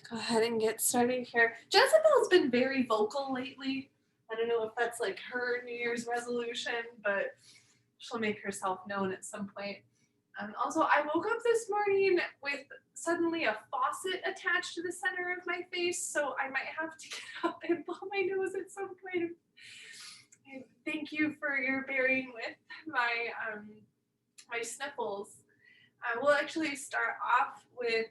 Go ahead and get started here. Jezebel's been very vocal lately. I don't know if that's like her New Year's resolution, but she'll make herself known at some point. Also, I woke up this morning with suddenly a faucet attached to the center of my face, so I might have to get up and blow my nose at some point. Thank you for your bearing with my sniffles. We'll actually start off with,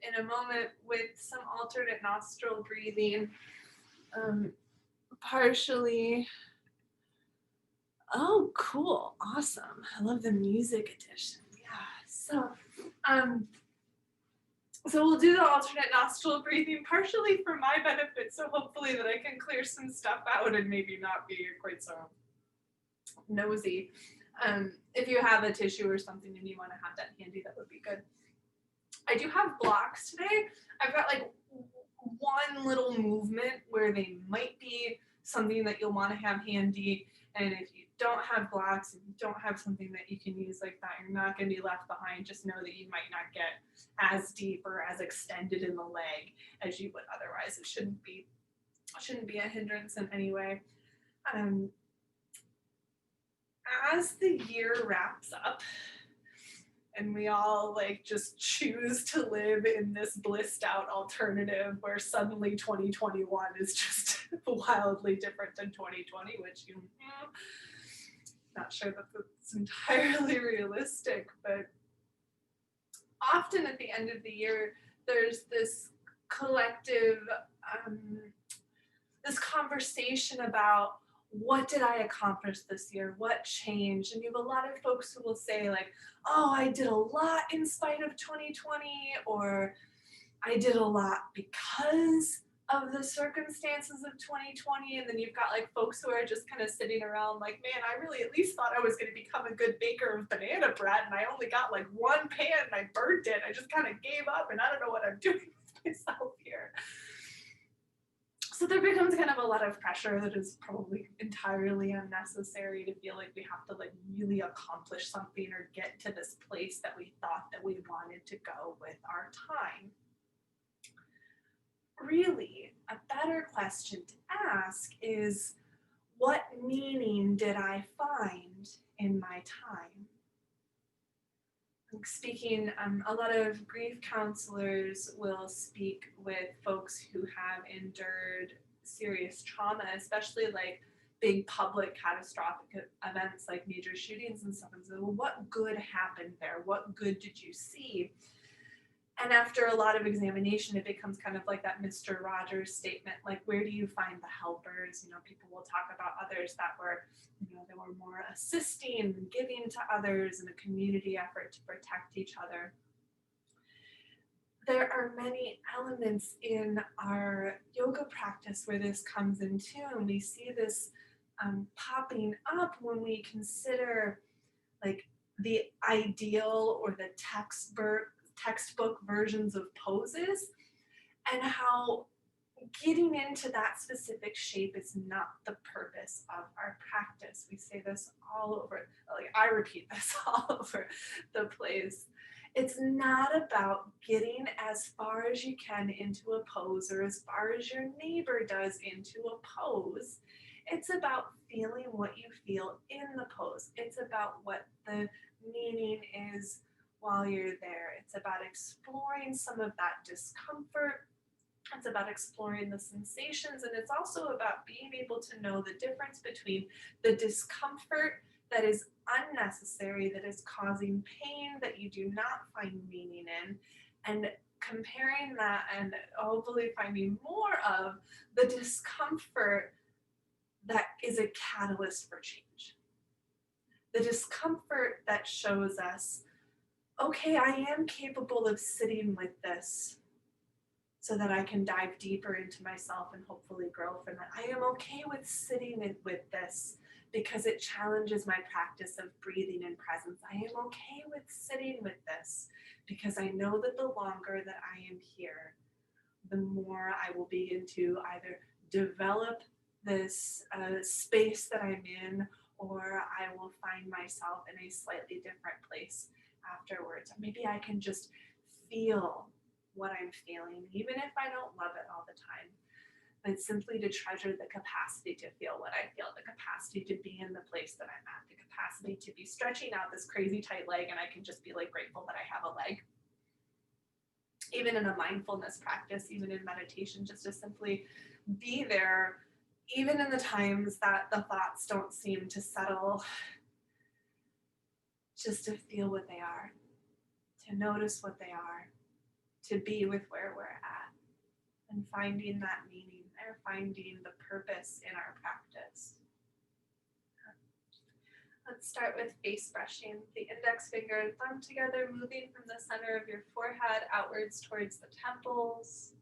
in a moment, with some alternate nostril breathing. Um, partially. Oh, cool. Awesome. I love the music edition. Yeah. Um, so we'll do the alternate nostril breathing partially for my benefit, so hopefully that I can clear some stuff out and maybe not be quite so nosy. If you have a tissue or something and you want to have that handy, that would be good. I do have blocks today. I've got like one little movement where they might be something that you'll want to have handy. And if you don't have blocks, if you don't have something that you can use like that, you're not going to be left behind. Just know that you might not get as deep or as extended in the leg as you would otherwise. It shouldn't be a hindrance in any way. As the year wraps up, and we all like just choose to live in this blissed out alternative where suddenly 2021 is just wildly different than 2020, which not sure that that's entirely realistic, but often at the end of the year there's this collective this conversation about what did I accomplish this year? What changed? And you have a lot of folks who will say like, oh, I did a lot in spite of 2020, or I did a lot because of the circumstances of 2020. And then you've got like folks who are just kind of sitting around like, man, I really at least thought I was going to become a good baker of banana bread, and I only got like one pan and I burnt it. I just kind of gave up and I don't know what I'm doing with myself here. So there becomes kind of a lot of pressure that is probably entirely unnecessary to feel like we have to like really accomplish something or get to this place that we thought that we wanted to go with our time. Really, a better question to ask is, what meaning did I find in my time? Speaking, a lot of grief counselors will speak with folks who have endured serious trauma, especially like big public catastrophic events like major shootings and stuff. And so, well, what good happened there? What good did you see? And after a lot of examination, it becomes kind of like that Mr. Rogers statement, like, where do you find the helpers? You know, people will talk about others that were, you know, they were more assisting, giving to others in a community effort to protect each other. There are many elements in our yoga practice where this comes into, and we see this popping up when we consider like the ideal or the textbook versions of poses, and how getting into that specific shape is not the purpose of our practice. We say this all over, like I repeat this all over the place. It's not about getting as far as you can into a pose or as far as your neighbor does into a pose. It's about feeling what you feel in the pose. It's about what the meaning is while you're there. It's about exploring some of that discomfort. It's about exploring the sensations, and it's also about being able to know the difference between the discomfort that is unnecessary, that is causing pain that you do not find meaning in, and comparing that and hopefully finding more of the discomfort that is a catalyst for change. The discomfort that shows us, okay, I am capable of sitting with this so that I can dive deeper into myself and hopefully grow from it. I am okay with sitting with this because it challenges my practice of breathing and presence. I am okay with sitting with this because I know that the longer that I am here, the more I will begin to either develop this space that I'm in, or I will find myself in a slightly different place afterwards. Or maybe I can just feel what I'm feeling, even if I don't love it all the time. But simply to treasure the capacity to feel what I feel, the capacity to be in the place that I'm at, the capacity to be stretching out this crazy tight leg and I can just be like grateful that I have a leg. Even in a mindfulness practice, even in meditation, just to simply be there, even in the times that the thoughts don't seem to settle, just to feel what they are, to notice what they are, to be with where we're at, and finding that meaning there, finding the purpose in our practice. Let's start with face brushing. The index finger and thumb together, moving from the center of your forehead outwards towards the temples.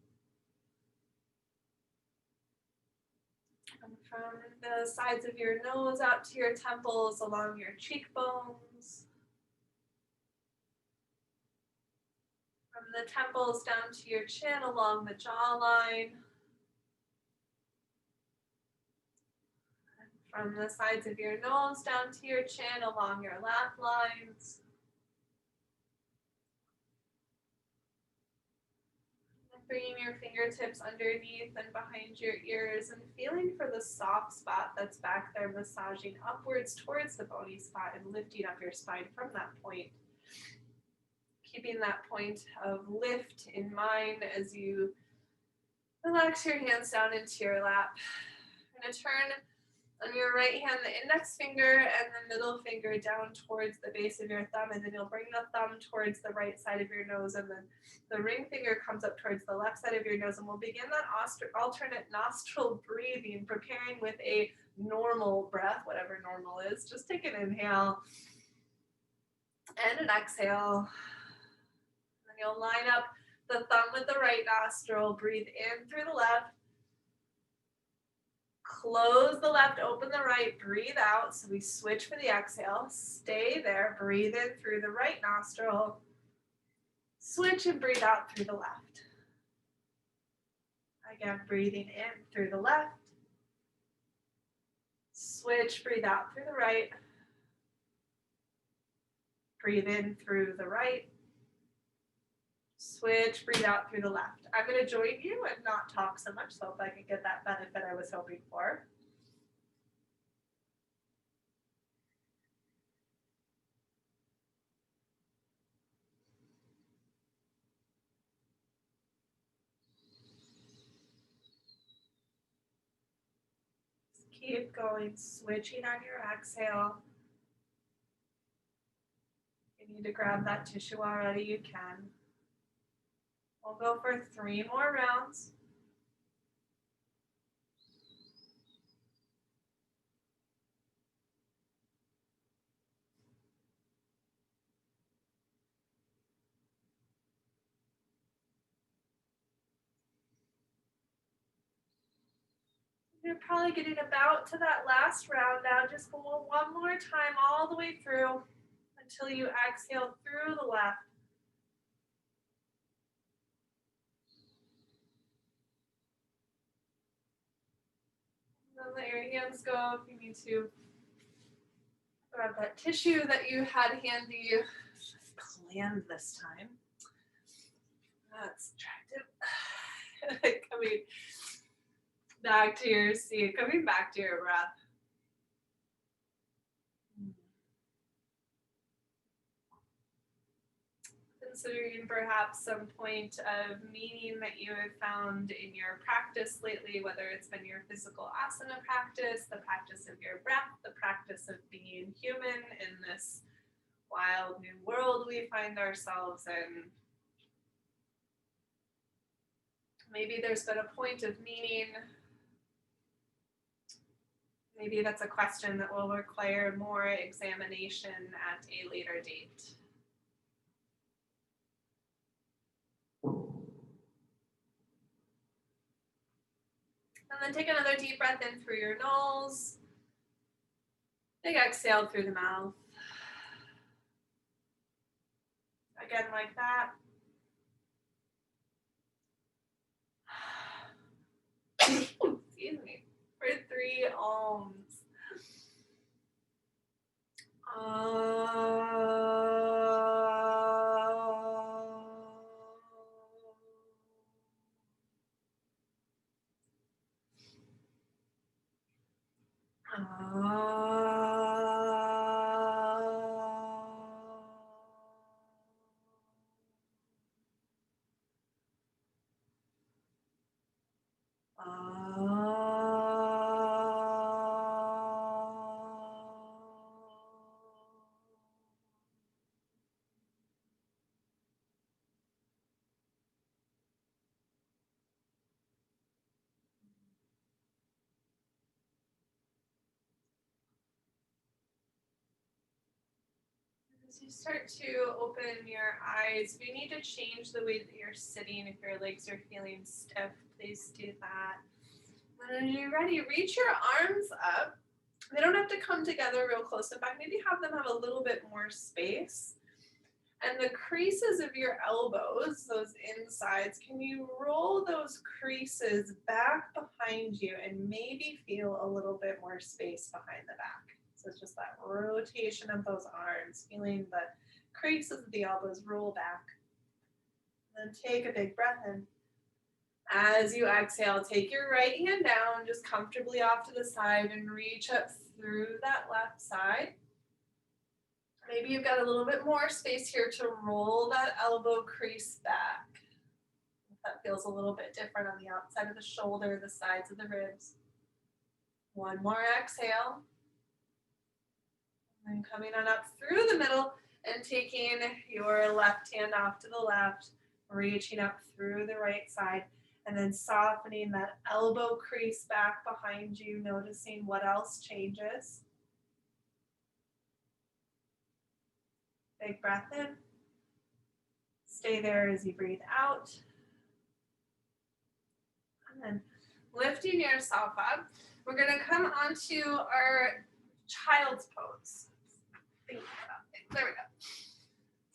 And from the sides of your nose out to your temples, along your cheekbones. From the temples down to your chin, along the jawline. From the sides of your nose down to your chin, along your laugh lines. And bringing your fingertips underneath and behind your ears and feeling for the soft spot that's back there, massaging upwards towards the bony spot and lifting up your spine from that point. Keeping that point of lift in mind as you relax your hands down into your lap. You're going to turn on your right hand the index finger and the middle finger down towards the base of your thumb, and then you'll bring the thumb towards the right side of your nose, and then the ring finger comes up towards the left side of your nose, and we'll begin that alternate nostril breathing, preparing with a normal breath, whatever normal is. Just take an inhale and an exhale. And you'll line up the thumb with the right nostril, breathe in through the left, close the left, open the right, breathe out. So we switch for the exhale. Stay there, breathe in through the right nostril, switch and breathe out through the left. Again, breathing in through the left, switch, breathe out through the right, breathe in through the right, switch, breathe out through the left. I'm going to join you and not talk so much, so if I can get that benefit I was hoping for. Keep going, switching on your exhale. If you need to grab that tissue already, you can. We'll go for 3 more rounds. You're probably getting about to that last round now. Just go one more time all the way through until you exhale through the left. Then let your hands go if you need to. Grab that tissue that you had handy. Planned this time. That's attractive. Coming back to your seat, coming back to your breath. Considering perhaps some point of meaning that you have found in your practice lately, whether it's been your physical asana practice, the practice of your breath, the practice of being human in this wild new world we find ourselves in. Maybe there's been a point of meaning. Maybe that's a question that will require more examination at a later date. And then take another deep breath in through your nose. Big exhale through the mouth. Again, like that. Excuse me. For 3 ohms. As you start to open your eyes, we need to change the way that you're sitting. If your legs are feeling stiff, please do that. When you're ready, reach your arms up. They don't have to come together real close. In fact, maybe have them have a little bit more space. And the creases of your elbows, those insides, can you roll those creases back behind you and maybe feel a little bit more space behind the back? So it's just that rotation of those arms, feeling the creases of the elbows roll back. Then take a big breath in. As you exhale, take your right hand down, just comfortably off to the side and reach up through that left side. Maybe you've got a little bit more space here to roll that elbow crease back. That feels a little bit different on the outside of the shoulder, the sides of the ribs. One more exhale. And coming on up through the middle and taking your left hand off to the left, reaching up through the right side, and then softening that elbow crease back behind you, noticing what else changes. Big breath in. Stay there as you breathe out. And then lifting yourself up, we're going to come onto our child's pose. There we go.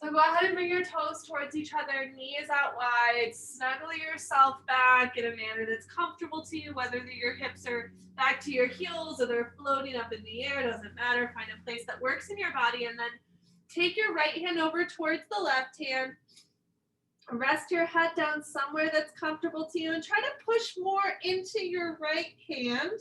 So go ahead and bring your toes towards each other, knees out wide, snuggle yourself back in a manner that's comfortable to you, whether your hips are back to your heels or they're floating up in the air, doesn't matter. Find a place that works in your body, and then take your right hand over towards the left hand. Rest your head down somewhere that's comfortable to you and try to push more into your right hand.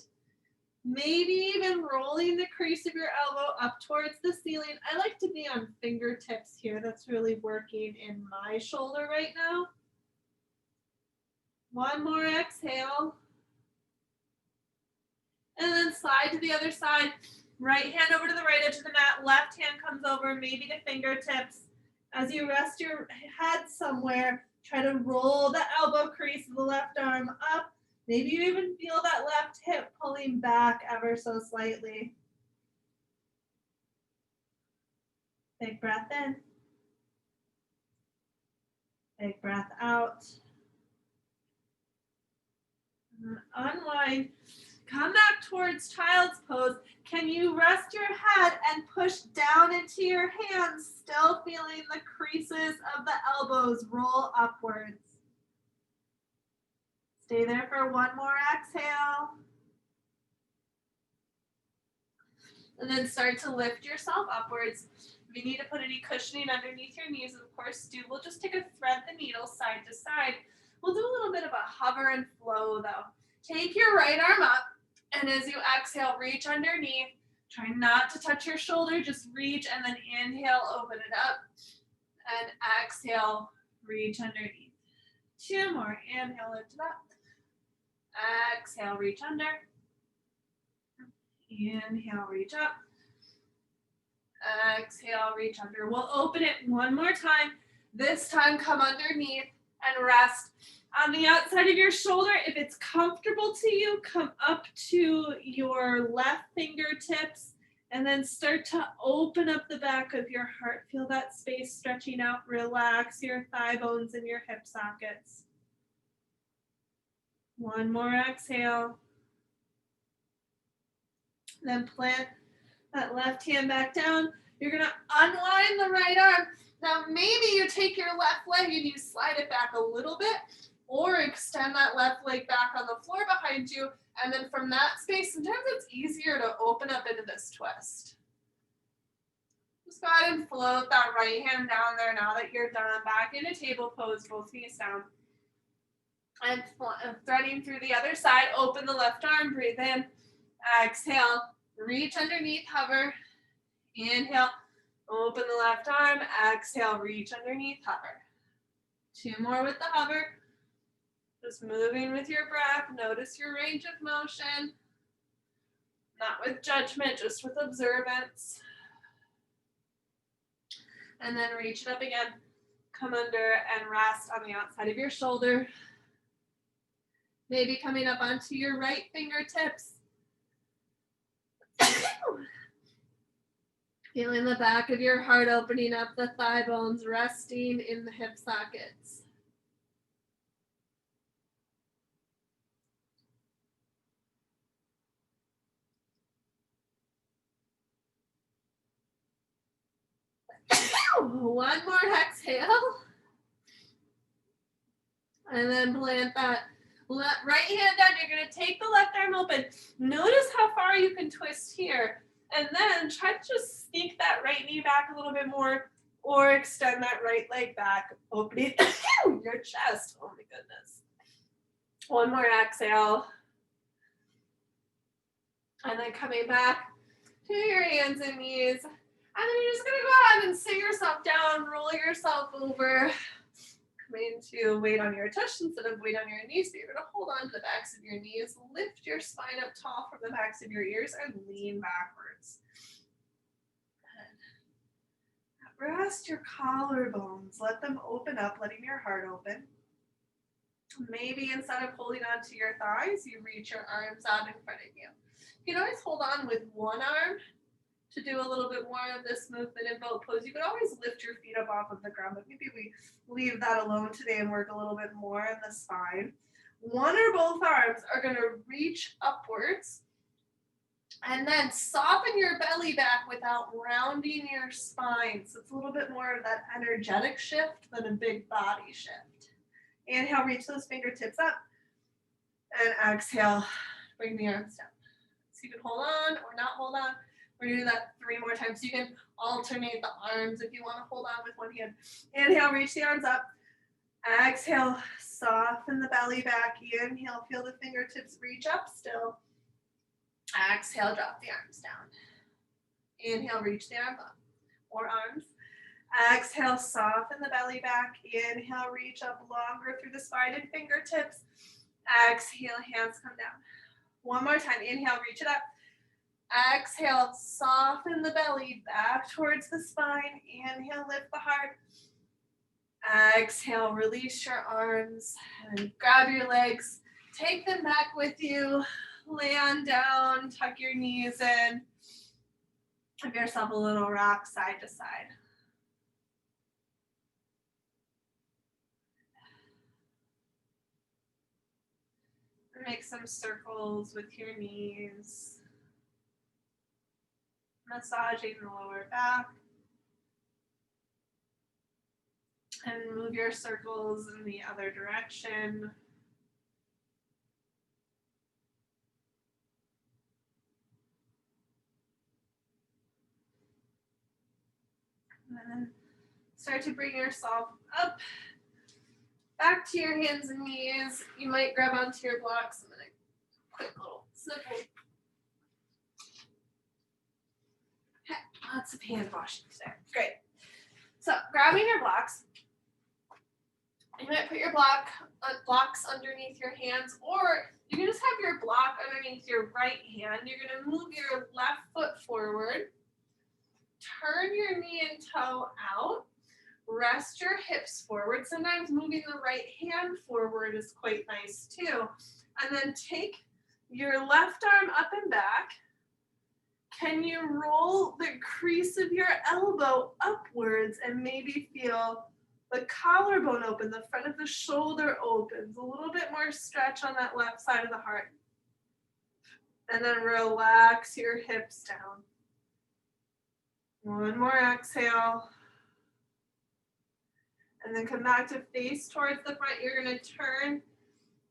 Maybe even rolling the crease of your elbow up towards the ceiling. I like to be on fingertips here. That's really working in my shoulder right now. One more exhale. And then slide to the other side. Right hand over to the right edge of the mat. Left hand comes over, maybe to fingertips. As you rest your head somewhere, try to roll the elbow crease of the left arm up. Maybe you even feel that left hip pulling back ever so slightly. Big breath in. Big breath out. Unwind. Come back towards child's pose. Can you rest your head and push down into your hands, still feeling the creases of the elbows roll upwards? Stay there for one more exhale. And then start to lift yourself upwards. If you need to put any cushioning underneath your knees, of course, do. We'll just take a thread the needle side to side. We'll do a little bit of a hover and flow, though. Take your right arm up, and as you exhale, reach underneath. Try not to touch your shoulder, just reach, and then inhale, open it up. And exhale, reach underneath. Two more. Inhale, lift it up. Exhale, reach under. Inhale, reach up. Exhale, reach under. We'll open it one more time. This time, come underneath and rest on the outside of your shoulder. If it's comfortable to you, come up to your left fingertips and then start to open up the back of your heart. Feel that space stretching out. Relax your thigh bones and your hip sockets. One more exhale. Then plant that left hand back down. You're going to unwind the right arm. Now maybe you take your left leg and you slide it back a little bit, or extend that left leg back on the floor behind you. And then from that space, sometimes it's easier to open up into this twist. Just go ahead and float that right hand down there now that you're done. Back into table pose, both knees down. And threading through the other side, open the left arm, breathe in, exhale, reach underneath, hover. Inhale, open the left arm. Exhale, reach underneath, hover. 2 more with the hover. Just moving with your breath. Notice your range of motion. Not with judgment, just with observance. And then reach it up again. Come under and rest on the outside of your shoulder. Maybe coming up onto your right fingertips. Feeling the back of your heart opening up, the thigh bones resting in the hip sockets. One more exhale. And then plant that right hand down. You're going to take the left arm open. Notice how far you can twist here. And then try to just sneak that right knee back a little bit more or extend that right leg back, opening your chest. Oh my goodness. One more exhale. And then coming back to your hands and knees. And then you're just going to go ahead and sit yourself down, roll yourself over. Coming to weight on your tush instead of weight on your knees. So you're going to hold on to the backs of your knees, lift your spine up tall from the backs of your ears, and lean backwards. Good. Rest your collarbones. Let them open up, letting your heart open. Maybe instead of holding on to your thighs, you reach your arms out in front of you. You can always hold on with one arm to do a little bit more of this movement in boat pose. You could always lift your feet up off of the ground, but maybe we leave that alone today and work a little bit more in the spine. One or both arms are going to reach upwards, and then soften your belly back without rounding your spine. So it's a little bit more of that energetic shift than a big body shift. Inhale, reach those fingertips up, and exhale, bring the arms down. So you can hold on or not hold on. We're going to do that 3 more times. So you can alternate the arms if you want to hold on with one hand. Inhale, reach the arms up. Exhale, soften the belly back. Inhale, feel the fingertips reach up still. Exhale, drop the arms down. Inhale, reach the arms up or arms. Exhale, soften the belly back. Inhale, reach up longer through the spine and fingertips. Exhale, hands come down. One more time. Inhale, reach it up. Exhale, soften the belly back towards the spine. Inhale, lift the heart. Exhale, release your arms and grab your legs. Take them back with you. Lay on down, tuck your knees in. Give yourself a little rock side to side. Make some circles with your knees. Massaging the lower back. And move your circles in the other direction. And then start to bring yourself up, back to your hands and knees. You might grab onto your blocks and then a quick little sniffle. Okay, lots of hand washing today. Great. So grabbing your blocks, you might put your blocks underneath your hands, or you can just have your block underneath your right hand. You're going to move your left foot forward, turn your knee and toe out, rest your hips forward. Sometimes moving the right hand forward is quite nice too. And then take your left arm up and back. Can you roll the crease of your elbow upwards and maybe feel the collarbone open, the front of the shoulder opens, a little bit more stretch on that left side of the heart. And then relax your hips down. One more exhale. And then come back to face towards the front. You're going to turn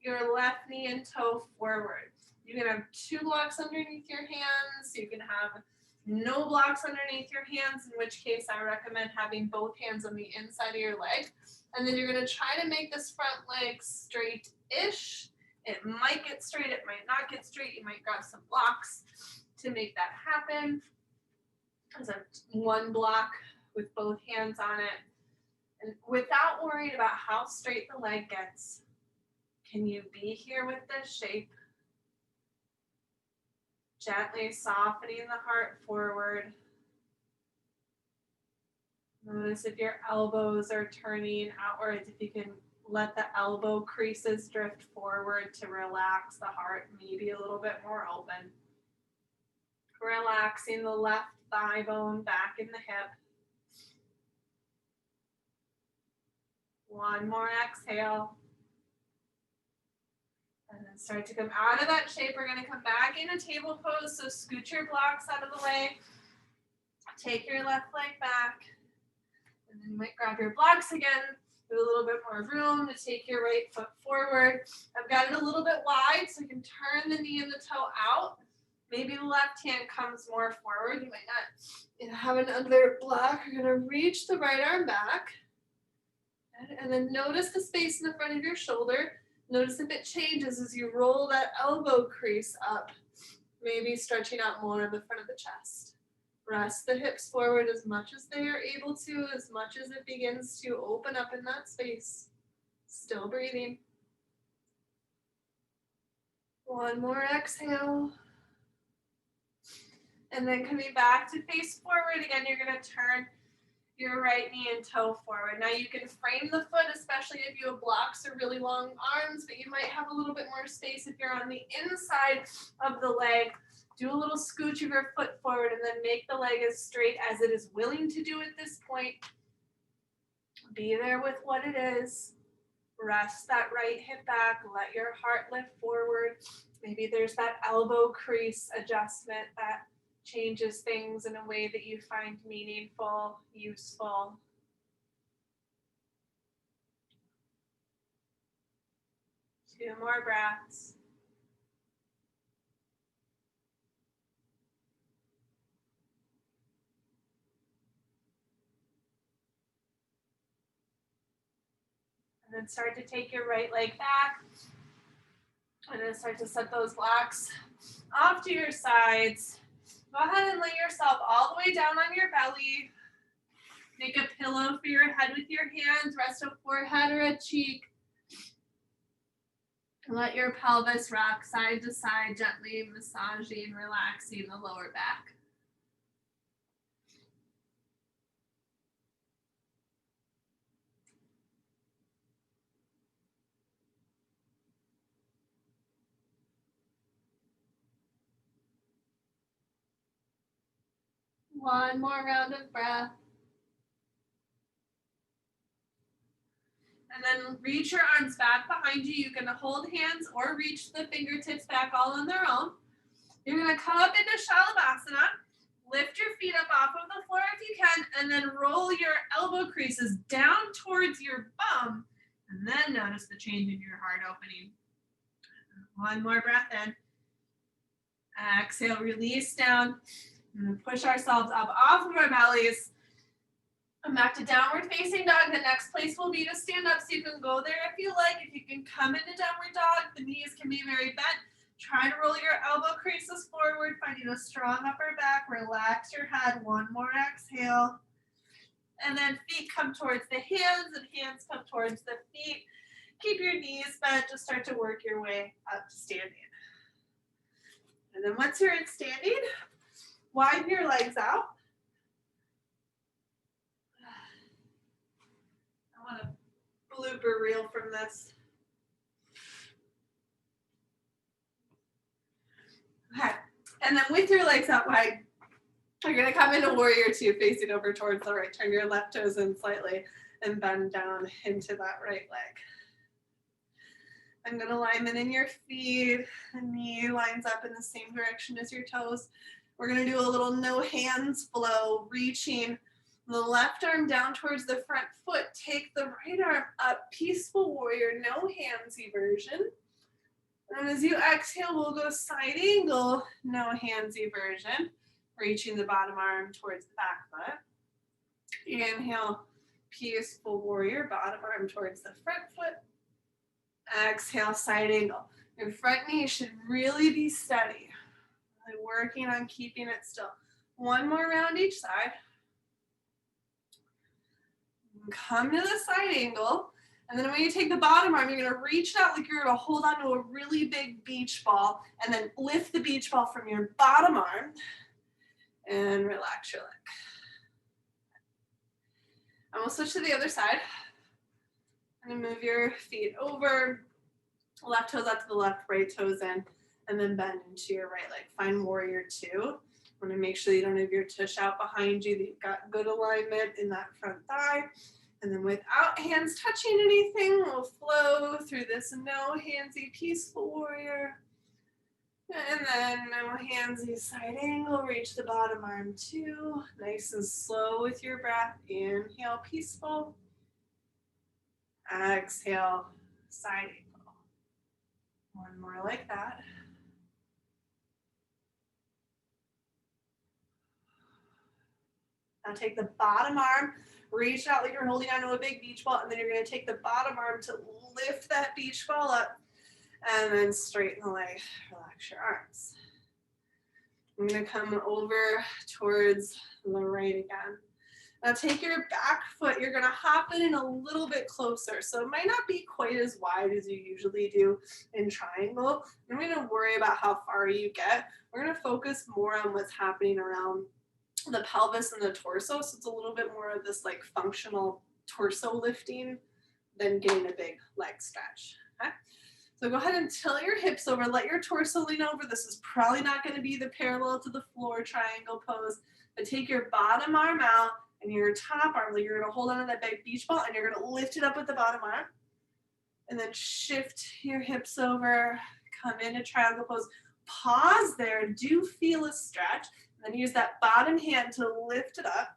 your left knee and toe forward. You can have 2 blocks underneath your hands. You can have no blocks underneath your hands, in which case I recommend having both hands on the inside of your leg. And then you're going to try to make this front leg straight-ish. It might get straight, it might not get straight. You might grab some blocks. to make that happen. There's a one block with both hands on it. And without worrying about how straight the leg gets, can you be here with this shape? Gently softening the heart forward. Notice if your elbows are turning outwards, if you can let the elbow creases drift forward to relax the heart, maybe a little bit more open. Relaxing the left thigh bone back in the hip. One more exhale. And then start to come out of that shape. We're going to come back in a table pose. So scoot your blocks out of the way. Take your left leg back. And then you might grab your blocks again. With a little bit more room to take your right foot forward. I've got it a little bit wide so you can turn the knee and the toe out. Maybe the left hand comes more forward. You might not have another block. You're going to reach the right arm back. And then notice the space in the front of your shoulder. Notice if it changes as you roll that elbow crease up. Maybe stretching out more in the front of the chest. Press the hips forward as much as they are able to, as much as it begins to open up in that space. Still breathing. One more exhale. And then coming back to face forward again, you're going to turn your right knee and toe forward. Now you can frame the foot, especially if you have blocks or really long arms, but you might have a little bit more space if you're on the inside of the leg. Do a little scooch of your foot forward and then make the leg as straight as it is willing to do at this point. Be there with what it is. Rest that right hip back. Let your heart lift forward. Maybe there's that elbow crease adjustment that changes things in a way that you find meaningful, useful. Two more breaths. And then start to take your right leg back. And then start to set those blocks off to your sides. Go ahead and lay yourself all the way down on your belly. Make a pillow for your head with your hands. Rest a forehead or a cheek. Let your pelvis rock side to side, gently massaging, relaxing the lower back. One more round of breath. And then reach your arms back behind you. You can hold hands or reach the fingertips back all on their own. You're going to come up into Shalabhasana. Lift your feet up off of the floor if you can, and then roll your elbow creases down towards your bum. And then notice the change in your heart opening. One more breath in. Exhale, release down. And then push ourselves up off of our bellies. And back to downward facing dog. The next place will be to stand up, so you can go there if you like. If you can come into downward dog, the knees can be very bent. Try to roll your elbow creases forward, finding a strong upper back. Relax your head. One more exhale. And then feet come towards the hands and hands come towards the feet. Keep your knees bent. Just start to work your way up to standing. And then once you're in standing, widen your legs out. I want a blooper reel from this. Okay. And then with your legs out wide, you're going to come into warrior two, facing over towards the right. Turn your left toes in slightly and bend down into that right leg. I'm going to alignment in your feet. The knee lines up in the same direction as your toes. We're going to do a little no hands flow, reaching the left arm down towards the front foot. Take the right arm up, peaceful warrior, no handsy version. And as you exhale, we'll go side angle, no handsy version. Reaching the bottom arm towards the back foot. Inhale, peaceful warrior, bottom arm towards the front foot. Exhale, side angle. Your front knee should really be steady. Really working on keeping it still. One more round each side. Come to the side angle. And then when you take the bottom arm, you're going to reach out like you're going to hold on to a really big beach ball and then lift the beach ball from your bottom arm and relax your leg. And we'll switch to the other side. And then move your feet over, left toes out to the left, right toes in, and then bend into your right leg. Find warrior two. Want to make sure you don't have your tush out behind you, that you've got good alignment in that front thigh. And then without hands touching anything, we'll flow through this no handsy peaceful warrior. And then no handsy side angle, reach the bottom arm two. Nice and slow with your breath. Inhale, peaceful. Exhale, side angle. One more like that. Now take the bottom arm, reach out like you're holding onto a big beach ball, and then you're going to take the bottom arm to lift that beach ball up, and then straighten the leg, relax your arms. I'm going to come over towards the right again. Now take your back foot, you're going to hop it in a little bit closer. So it might not be quite as wide as you usually do in triangle. I'm going to worry about how far you get. We're going to focus more on what's happening around the pelvis and the torso, so it's a little bit more of this like functional torso lifting than getting a big leg stretch. Okay, so go ahead and tilt your hips over, let your torso lean over. This is probably not going to be the parallel to the floor triangle pose, but take your bottom arm out and your top arm, like you're going to hold on to that big beach ball, and you're going to lift it up with the bottom arm, and then shift your hips over, come into triangle pose, pause there, do feel a stretch. Then use that bottom hand to lift it up.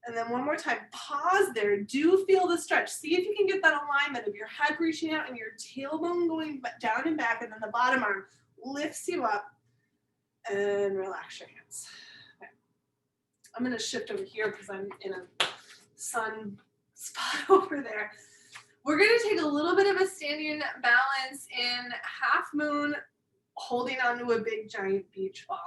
And then one more time, pause there. Do feel the stretch. See if you can get that alignment of your head reaching out and your tailbone going down and back, and then the bottom arm lifts you up, and relax your hands. Okay. I'm going to shift over here because I'm in a sun spot over there. We're going to take a little bit of a standing balance in half moon, holding onto a big giant beach ball.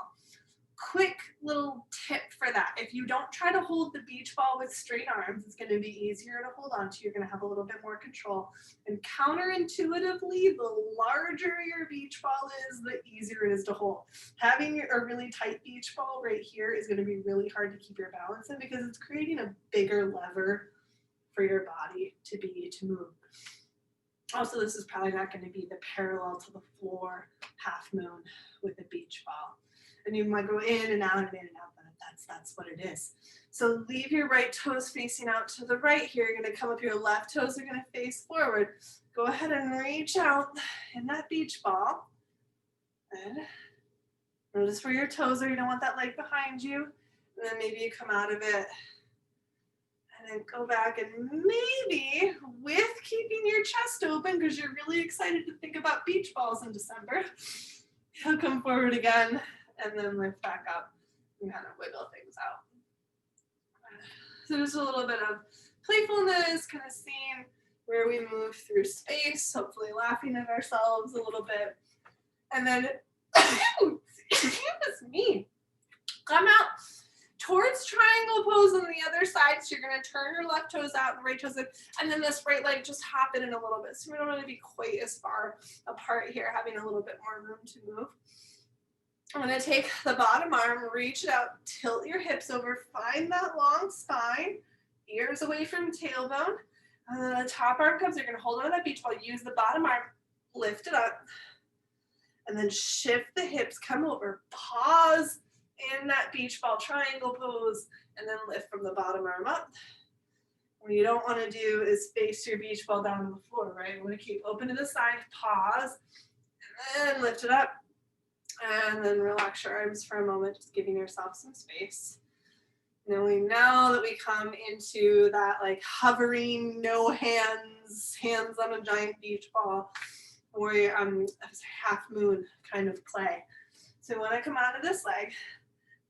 Quick little tip for that. If you don't try to hold the beach ball with straight arms, it's going to be easier to hold on to. You're going to have a little bit more control. And counterintuitively, the larger your beach ball is, the easier it is to hold. Having a really tight beach ball right here is going to be really hard to keep your balance in because it's creating a bigger lever for your body to move. Also, this is probably not going to be the parallel to the floor half moon with a beach ball. And you might go in and out and in and out, but that's what it is. So leave your right toes facing out to the right here. You're going to come up, your left toes are going to face forward. Go ahead and reach out in that beach ball. Good. Notice where your toes are. You don't want that leg behind you. And then maybe you come out of it. And then go back, and maybe with keeping your chest open because you're really excited to think about beach balls in December, you'll come forward again. And then lift back up and kind of wiggle things out. So just a little bit of playfulness, kind of seeing where we move through space, hopefully laughing at ourselves a little bit. And then, excuse me, come out towards triangle pose on the other side. So you're going to turn your left toes out and right toes in, and then this right leg just hop it in a little bit. So we don't want to be quite as far apart here, having a little bit more room to move. I'm going to take the bottom arm, reach it out, tilt your hips over, find that long spine, ears away from tailbone. And then the top arm comes, you're going to hold on to that beach ball, use the bottom arm, lift it up, and then shift the hips, come over, pause in that beach ball triangle pose, and then lift from the bottom arm up. What you don't want to do is face your beach ball down on the floor, right? You want to keep open to the side, pause, and then lift it up. And then relax your arms for a moment, just giving yourself some space. Knowing now that we come into that like hovering, no hands on a giant beach ball, or half moon kind of play. So we want to come out of this leg.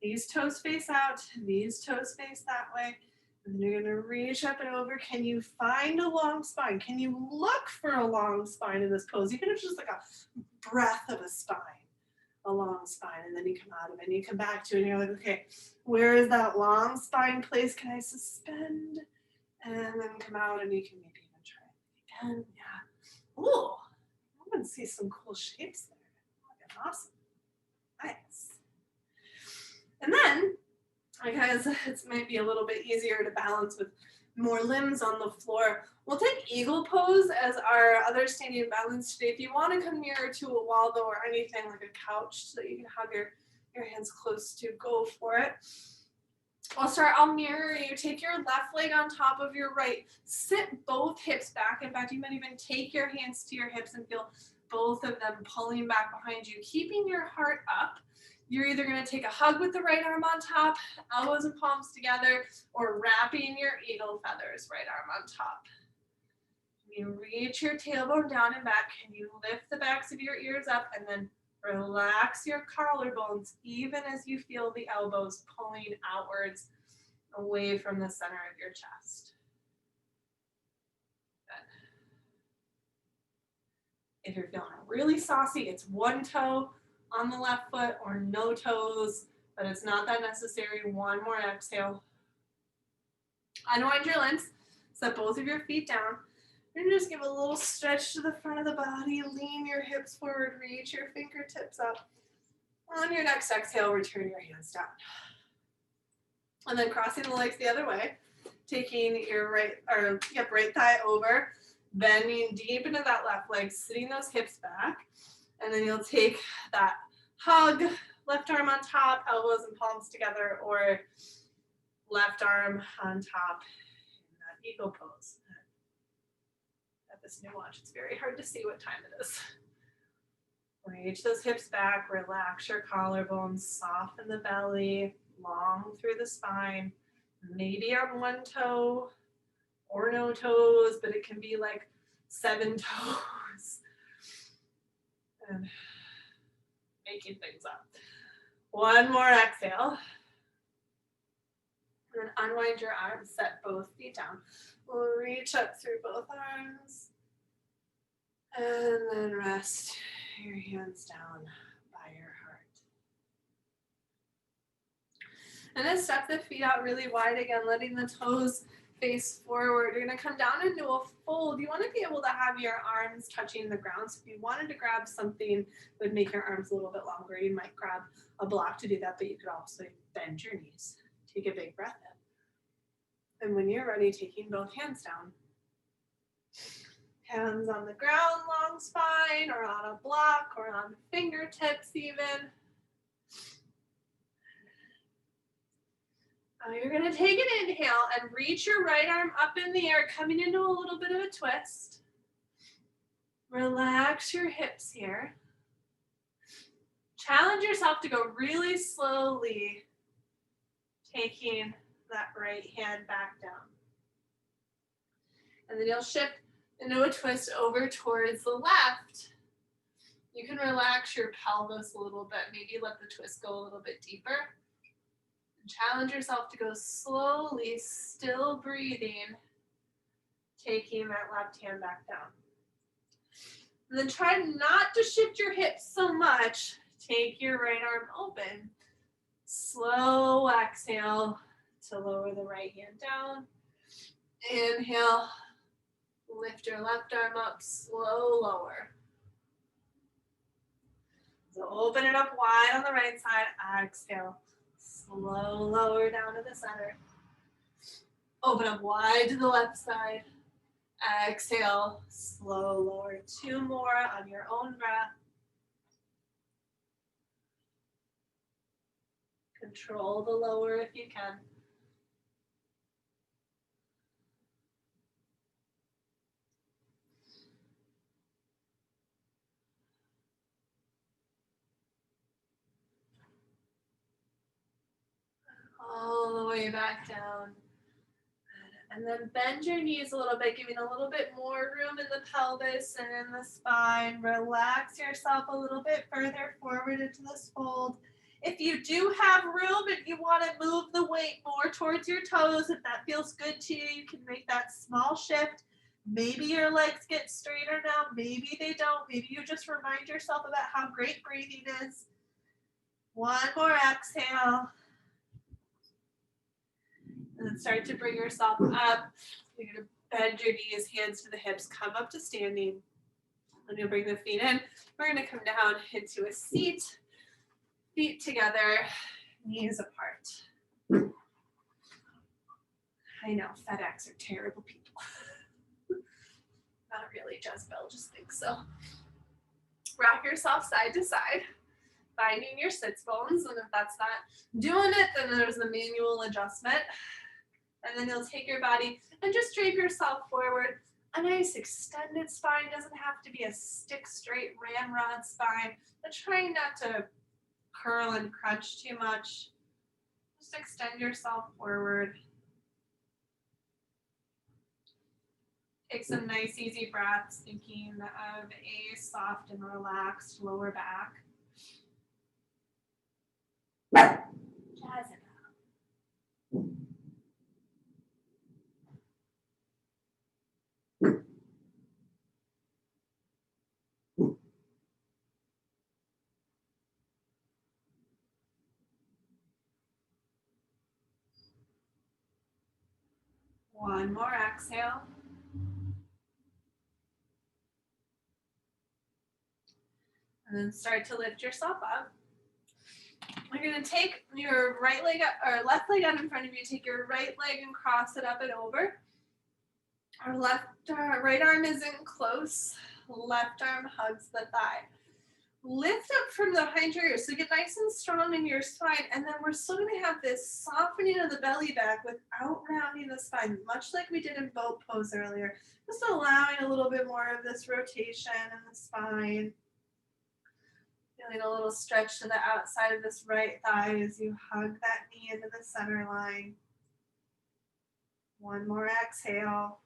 These toes face out, these toes face that way. And then you're going to reach up and over. Can you find a long spine? Can you look for a long spine in this pose? Even if it's just like a breath of a spine. a long spine, and then you come out of it and you come back to it and you're like, okay, where is that long spine place? Can I suspend? And then come out and you can maybe even try it again. Yeah. Ooh, I can see some cool shapes there. Looking awesome. Nice. And then, because it's maybe a little bit easier to balance with more limbs on the floor, we'll take eagle pose as our other standing balance today. If you want to come nearer to a wall though, or anything like a couch so that you can have your hands close to, go for it. I'll mirror you. Take your left leg on top of your right. Sit both hips back. In fact, you might even take your hands to your hips and feel both of them pulling back behind you, keeping your heart up. You're either going to take a hug with the right arm on top, elbows and palms together, or wrapping your eagle feathers, right arm on top. You reach your tailbone down and back. Can you lift the backs of your ears up and then relax your collarbones even as you feel the elbows pulling outwards away from the center of your chest. Good. If you're feeling really saucy, it's one toe on the left foot or no toes, but it's not that necessary. One more exhale. Unwind your limbs. Set both of your feet down. And just give a little stretch to the front of the body. Lean your hips forward. Reach your fingertips up. On your next exhale, return your hands down. And then crossing the legs the other way. Taking your right thigh over. Bending deep into that left leg. Sitting those hips back. And then you'll take that hug. Left arm on top. Elbows and palms together. Or left arm on top in that eagle pose. This new watch, it's very hard to see what time it is. Reach those hips back, relax your collarbones, soften the belly, long through the spine, maybe on one toe or no toes, but it can be like 7 toes. And making things up. One more exhale. And then unwind your arms, set both feet down. We'll reach up through both arms. And then rest your hands down by your heart. And then step the feet out really wide again, letting the toes face forward. You're going to come down into a fold. You want to be able to have your arms touching the ground. So if you wanted to grab something that would make your arms a little bit longer, you might grab a block to do that, but you could also bend your knees. Take a big breath in. And when you're ready, taking both hands down. Hands on the ground, long spine, or on a block, or on fingertips even. Now you're going to take an inhale and reach your right arm up in the air, coming into a little bit of a twist. Relax your hips here. Challenge yourself to go really slowly, taking that right hand back down. And then you'll shift into a twist over towards the left. You can relax your pelvis a little bit. Maybe let the twist go a little bit deeper. And challenge yourself to go slowly, still breathing, taking that left hand back down. And then try not to shift your hips so much. Take your right arm open. Slow exhale to lower the right hand down. Inhale. Lift your left arm up, slow lower. So open it up wide on the right side, exhale. Slow lower down to the center. Open up wide to the left side. Exhale, slow lower. 2 more on your own breath. Control the lower if you can. All the way back down. And then bend your knees a little bit, giving a little bit more room in the pelvis and in the spine. Relax yourself a little bit further forward into this fold. If you do have room and you want to move the weight more towards your toes, if that feels good to you, you can make that small shift. Maybe your legs get straighter now, maybe they don't. Maybe you just remind yourself about how great breathing is. One more exhale. And then start to bring yourself up. You're going to bend your knees, hands to the hips, come up to standing. And you'll bring the feet in. We're going to come down into a seat. Feet together, knees apart. I know, FedEx are terrible people. Not really, Jezebel just thinks so. Rock yourself side to side, finding your sits bones. And if that's not doing it, then there's the manual adjustment. And then you'll take your body and just drape yourself forward. A nice extended spine, doesn't have to be a stick straight ramrod spine, but trying not to curl and crunch too much. Just extend yourself forward. Take some nice easy breaths, thinking of a soft and relaxed lower back. Jazz it up. One more exhale. And then start to lift yourself up. You're going to take your right leg or left leg out in front of you. Take your right leg and cross it up and over. Our right arm is in close. Left arm hugs the thigh. Lift up from behind your ears. So get nice and strong in your spine. And then we're still going to have this softening of the belly back without rounding the spine, much like we did in boat pose earlier. Just allowing a little bit more of this rotation in the spine. Feeling a little stretch to the outside of this right thigh as you hug that knee into the center line. One more exhale.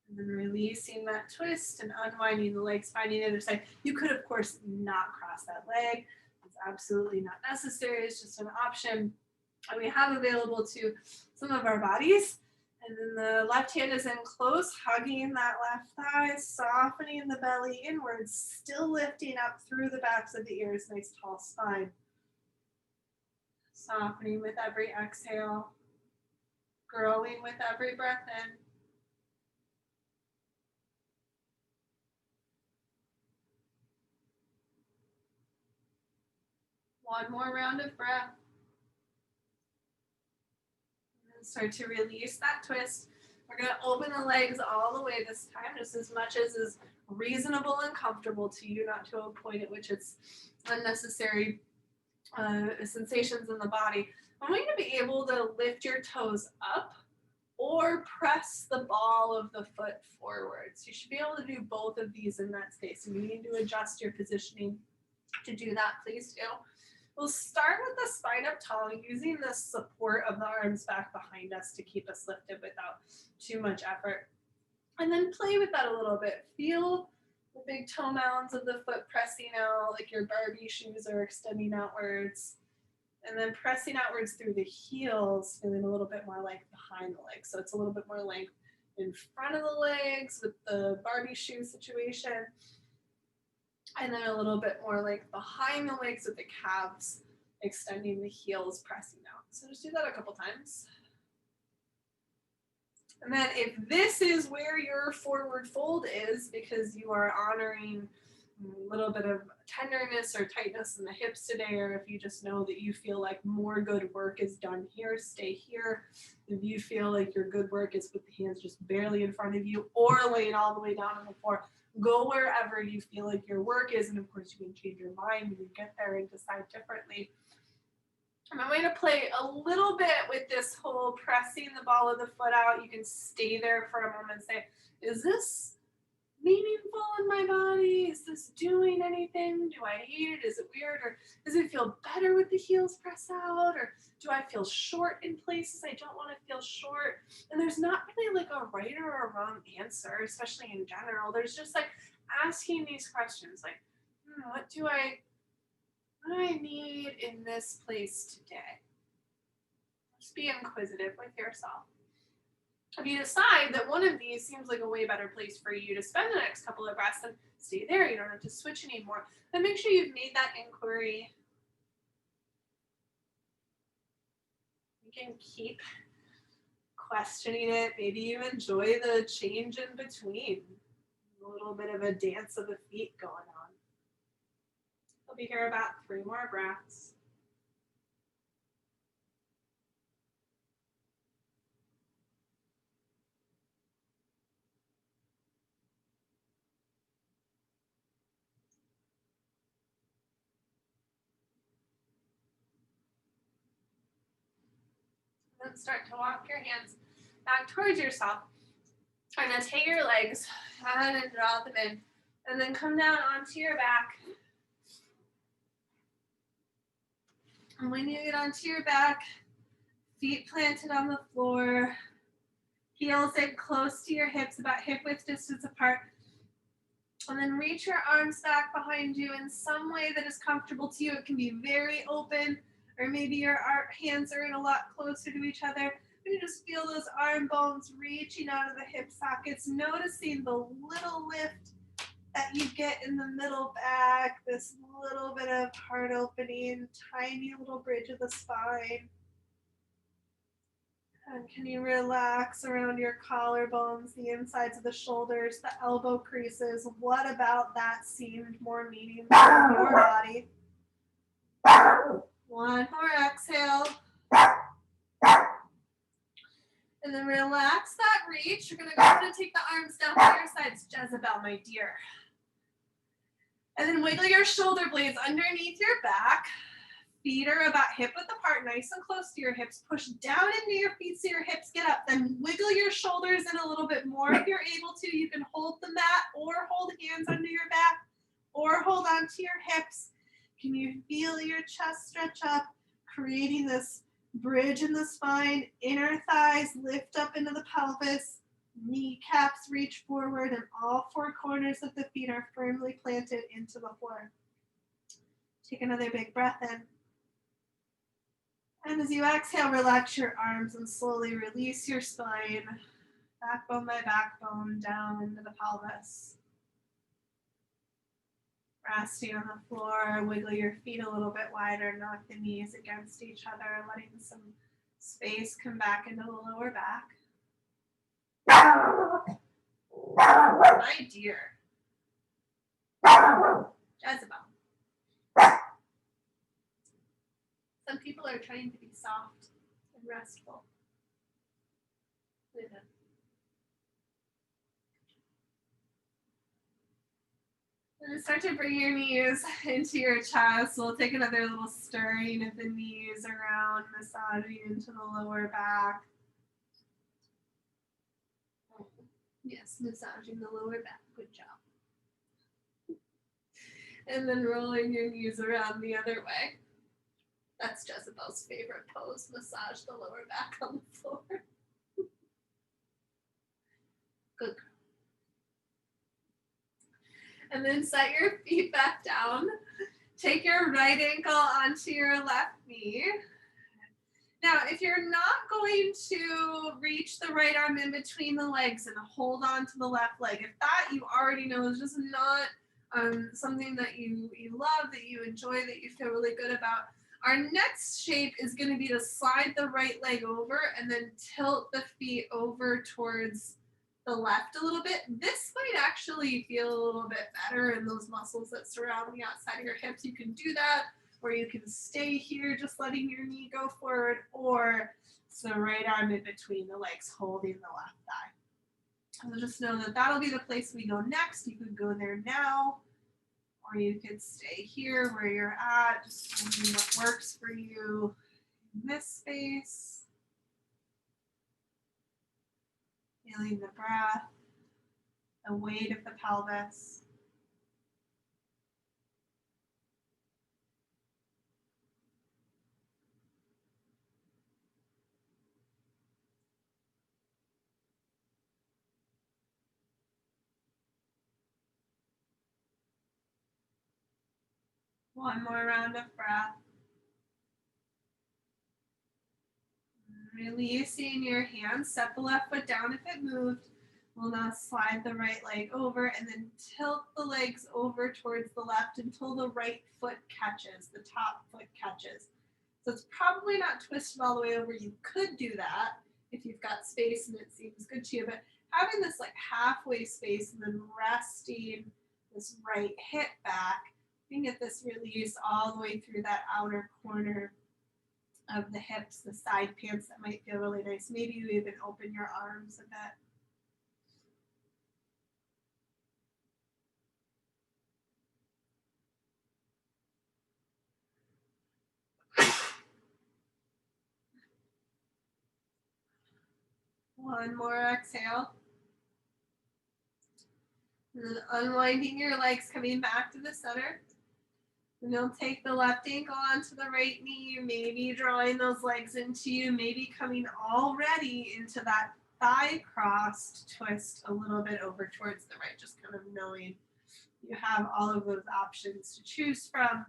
And then releasing that twist and unwinding the legs, finding the other side. You could, of course, not cross that leg. It's absolutely not necessary. It's just an option that we have available to some of our bodies. And then the left hand is in close, hugging that left thigh, softening the belly inwards, still lifting up through the backs of the ears, nice tall spine. Softening with every exhale, growing with every breath in. One more round of breath. Start to release that twist. We're going to open the legs all the way this time, just as much as is reasonable and comfortable to you, not to a point at which it's unnecessary sensations in the body. I want you to be able to lift your toes up or press the ball of the foot forwards. You should be able to do both of these in that space. If you need to adjust your positioning to do that, please do. We'll start with the spine up tall, using the support of the arms back behind us to keep us lifted without too much effort. And then play with that a little bit. Feel the big toe mounds of the foot pressing out, like your Barbie shoes are extending outwards. And then pressing outwards through the heels, feeling a little bit more length behind the legs. So it's a little bit more length in front of the legs with the Barbie shoe situation. And then a little bit more like behind the legs with the calves, extending the heels, pressing out. So just do that a couple times. And then if this is where your forward fold is, because you are honoring a little bit of tenderness or tightness in the hips today, or if you just know that you feel like more good work is done here, stay here. If you feel like your good work is with the hands just barely in front of you or laying all the way down on the floor, go wherever you feel like your work is. And of course, you can change your mind when you get there and decide differently. And I'm going to play a little bit with this whole pressing the ball of the foot out. You can stay there for a moment and say, is this meaningful in my body? Is this doing anything? Do I hate it? Is it weird? Or does it feel better with the heels pressed out? Or do I feel short in places I don't want to feel short? And there's not really like a right or a wrong answer, especially in general. There's just like asking these questions like, what do I need in this place today? Just be inquisitive with yourself. If you decide that one of these seems like a way better place for you to spend the next couple of breaths, then stay there. You don't have to switch anymore. But make sure you've made that inquiry. You can keep questioning it. Maybe you enjoy the change in between. A little bit of a dance of the feet going on. We'll be here about 3 more breaths. Then start to walk your hands back towards yourself. And then take your legs and draw them in. And then come down onto your back. And when you get onto your back, feet planted on the floor, heels in close to your hips, about hip width distance apart. And then reach your arms back behind you in some way that is comfortable to you. It can be very open, or maybe your hands are in a lot closer to each other. You just feel those arm bones reaching out of the hip sockets, noticing the little lift that you get in the middle back, this little bit of heart opening, tiny little bridge of the spine. And can you relax around your collarbones, the insides of the shoulders, the elbow creases? What about that seemed more meaningful in your body? One more exhale. And then relax that reach. You're going to go ahead and take the arms down to your sides. Jezebel, my dear. And then wiggle your shoulder blades underneath your back. Feet are about hip width apart, nice and close to your hips. Push down into your feet so your hips get up. Then wiggle your shoulders in a little bit more if you're able to. You can hold the mat or hold hands under your back or hold onto your hips. Can you feel your chest stretch up, creating this bridge in the spine? Inner thighs lift up into the pelvis. Kneecaps reach forward, and all 4 corners of the feet are firmly planted into the floor. Take another big breath in. And as you exhale, relax your arms and slowly release your spine, backbone by backbone, down into the pelvis. Resting on the floor, wiggle your feet a little bit wider, knock the knees against each other, letting some space come back into the lower back. My dear. Jezebel. Some people are trying to be soft and restful. And start to bring your knees into your chest. We'll take another little stirring of the knees around, massaging into the lower back. Yes, massaging the lower back. Good job. And then rolling your knees around the other way. That's Jezebel's favorite pose, massage the lower back on the floor. Good. And then set your feet back down. Take your right ankle onto your left knee. Now, if you're not going to reach the right arm in between the legs and hold on to the left leg, if that you already know is just not something that you love, that you enjoy, that you feel really good about, our next shape is going to be to slide the right leg over and then tilt the feet over towards the left a little bit. This might actually feel a little bit better in those muscles that surround the outside of your hips. You can do that, or you can stay here just letting your knee go forward, or it's the right arm in between the legs holding the left thigh. So just know that that'll be the place we go next. You could go there now, or you could stay here where you're at, just finding what works for you in this space. Feeling the breath, the weight of the pelvis. One more round of breath. Releasing your hands, step the left foot down if it moved. We'll now slide the right leg over and then tilt the legs over towards the left until the right foot catches, the top foot catches. So it's probably not twisted all the way over. You could do that if you've got space and it seems good to you, but having this like halfway space and then resting this right hip back, you can get this release all the way through that outer corner of the hips, the side pants that might feel really nice. Maybe you even open your arms a bit. One more exhale. And then unwinding your legs, coming back to the center. And you'll take the left ankle onto the right knee, maybe drawing those legs into you, maybe coming already into that thigh crossed twist a little bit over towards the right, just kind of knowing you have all of those options to choose from.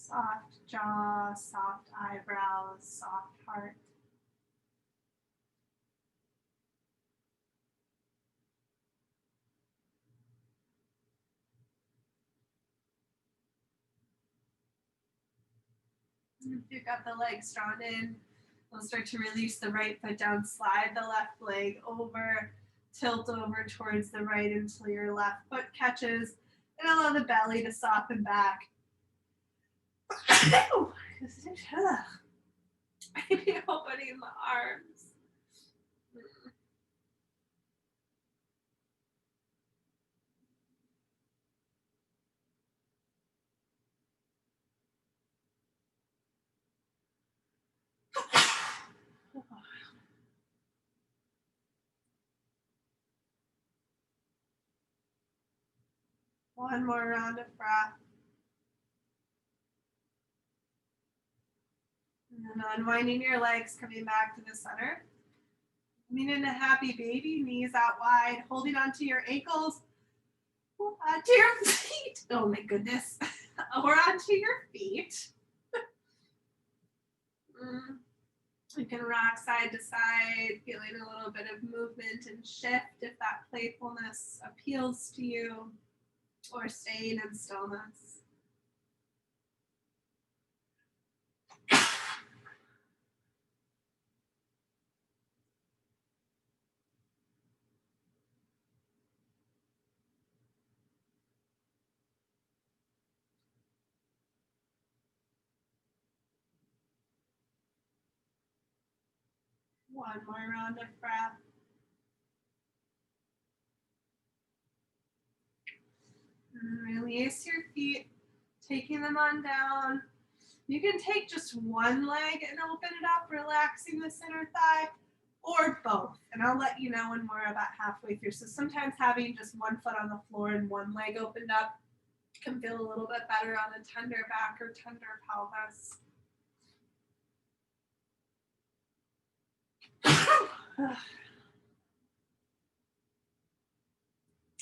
Soft jaw, soft eyebrows, soft heart. If you've got the legs drawn in, we'll start to release the right foot down, slide the left leg over, tilt over towards the right until your left foot catches, and allow the belly to soften back. Maybe opening the arms. One more round of breath. And then unwinding your legs, coming back to the center. Coming into happy baby, knees out wide, holding onto your ankles, onto your feet. Oh my goodness. Or onto your feet. You can rock side to side, feeling a little bit of movement and shift if that playfulness appeals to you, or staying in stillness. One more round of breath. And release your feet, taking them on down. You can take just one leg and open it up, relaxing the center thigh, or both. And I'll let you know when we're about halfway through. So sometimes having just one foot on the floor and one leg opened up can feel a little bit better on a tender back or tender pelvis.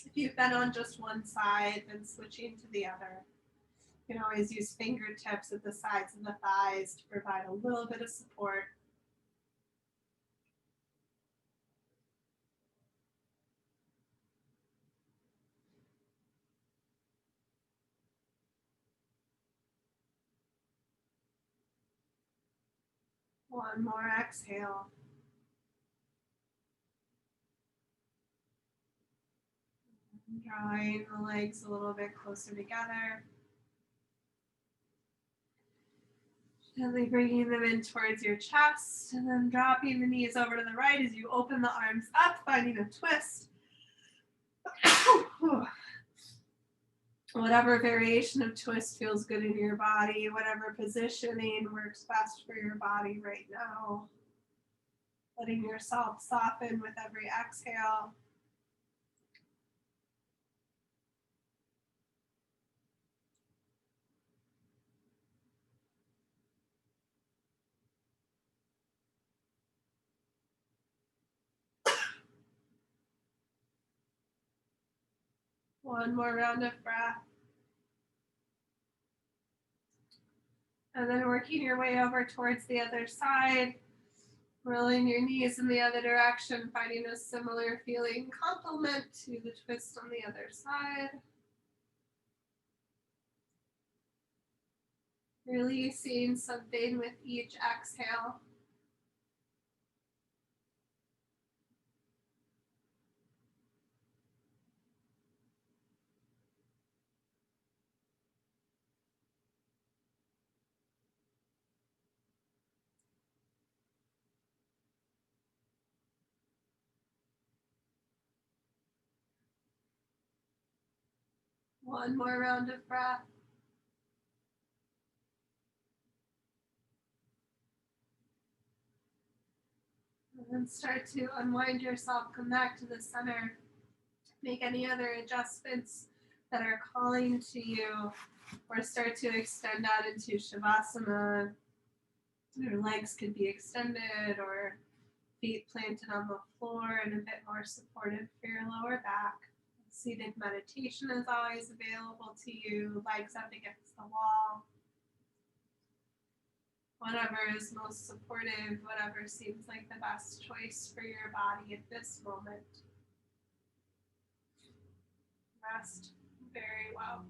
If you've been on just one side, then switching to the other. You can always use fingertips at the sides of the thighs to provide a little bit of support. One more exhale. Drawing the legs a little bit closer together. Gently bringing them in towards your chest, and then dropping the knees over to the right as you open the arms up, finding a twist. Whatever variation of twist feels good in your body, whatever positioning works best for your body right now. Letting yourself soften with every exhale. One more round of breath. And then working your way over towards the other side, rolling your knees in the other direction, finding a similar feeling complement to the twist on the other side. Releasing something with each exhale. One more round of breath. And then start to unwind yourself, come back to the center. Make any other adjustments that are calling to you, or start to extend out into Shavasana. Your legs could be extended or feet planted on the floor and a bit more supportive for your lower back. Seated meditation is always available to you, legs up against the wall. Whatever is most supportive, whatever seems like the best choice for your body at this moment. Rest very well.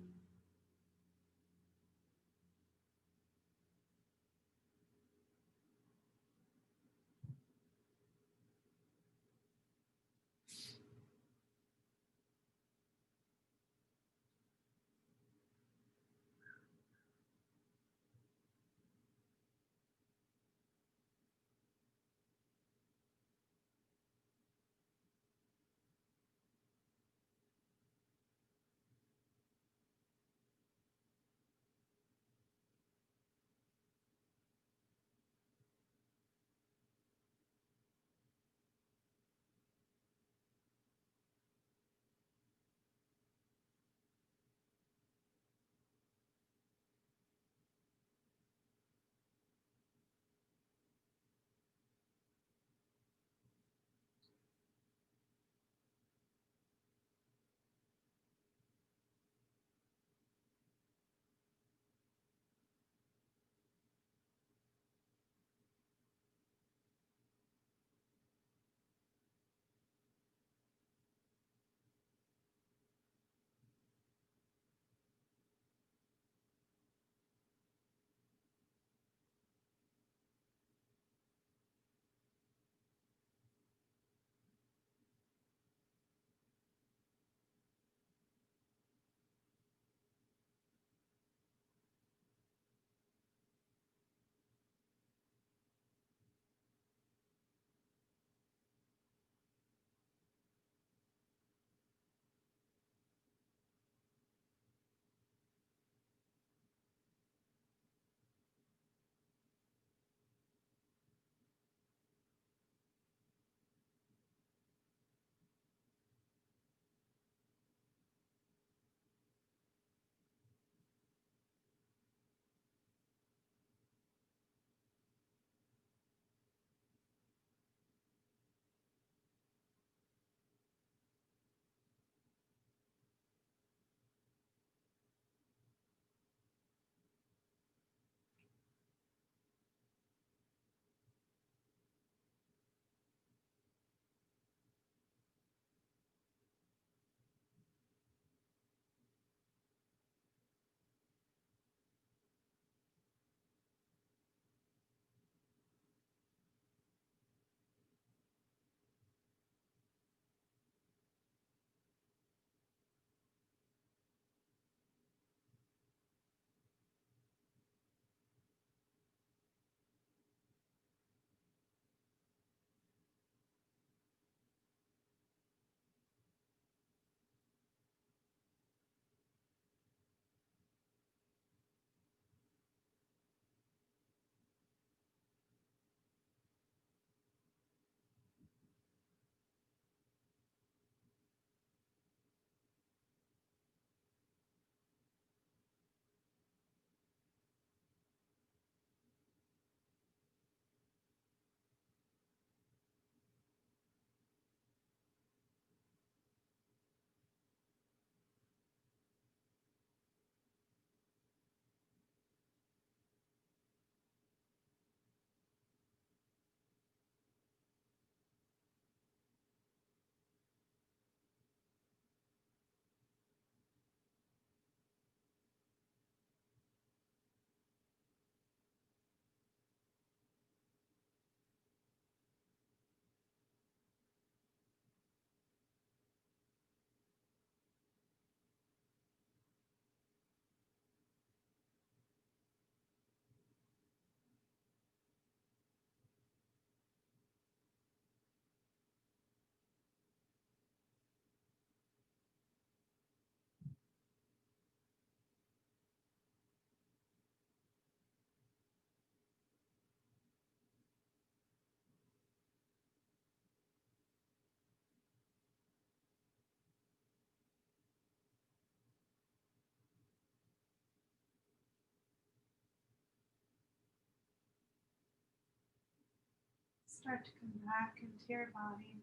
start to come back into your body.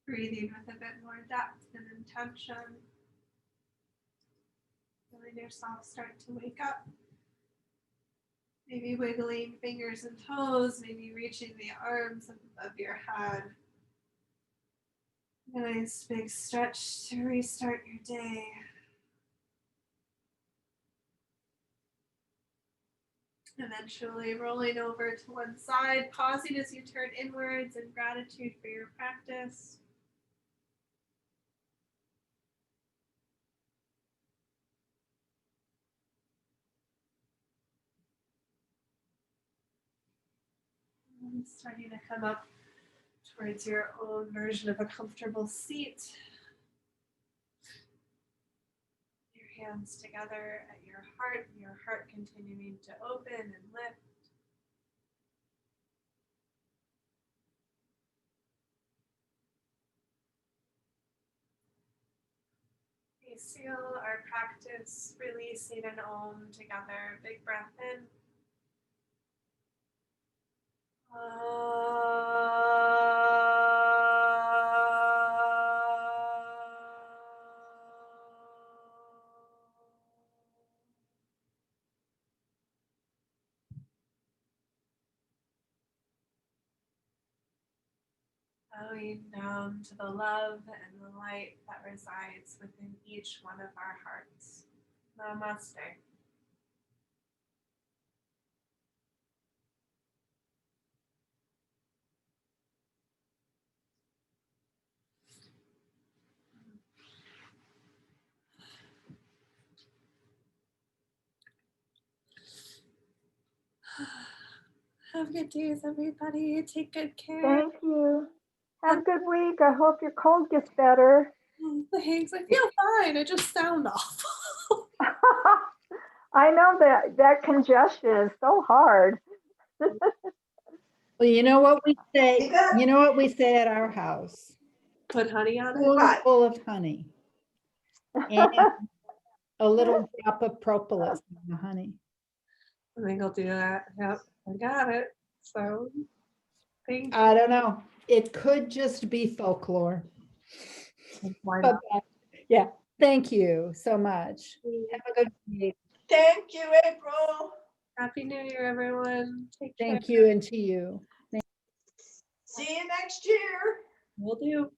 Breathing with a bit more depth and intention. Feeling yourself start to wake up. Maybe wiggling fingers and toes, maybe reaching the arms up above your head. A nice big stretch to restart your day. Eventually rolling over to one side, pausing as you turn inwards in gratitude for your practice. And starting to come up towards your own version of a comfortable seat. Your hands together at your heart continuing to open and lift. We seal our practice, releasing an Om together. Big breath in. Bowing down to the love and the light that resides within each one of our hearts. Namaste. Have good days, everybody. Take good care. Thank you. Have a good week. I hope your cold gets better. Thanks. I feel fine. I just sound awful. I know that congestion is so hard. Well, you know what we say, at our house, Put honey on it. spoonful of honey and a little drop of propolis in the honey. I think I'll do that. Yep, I got it. So, thank you. I don't know. It could just be folklore. Why But, not? yeah, thank you so much. Have a good week. Thank you, April. Happy New Year, everyone. Take care. Thank you, and to you. See you next year. Will do.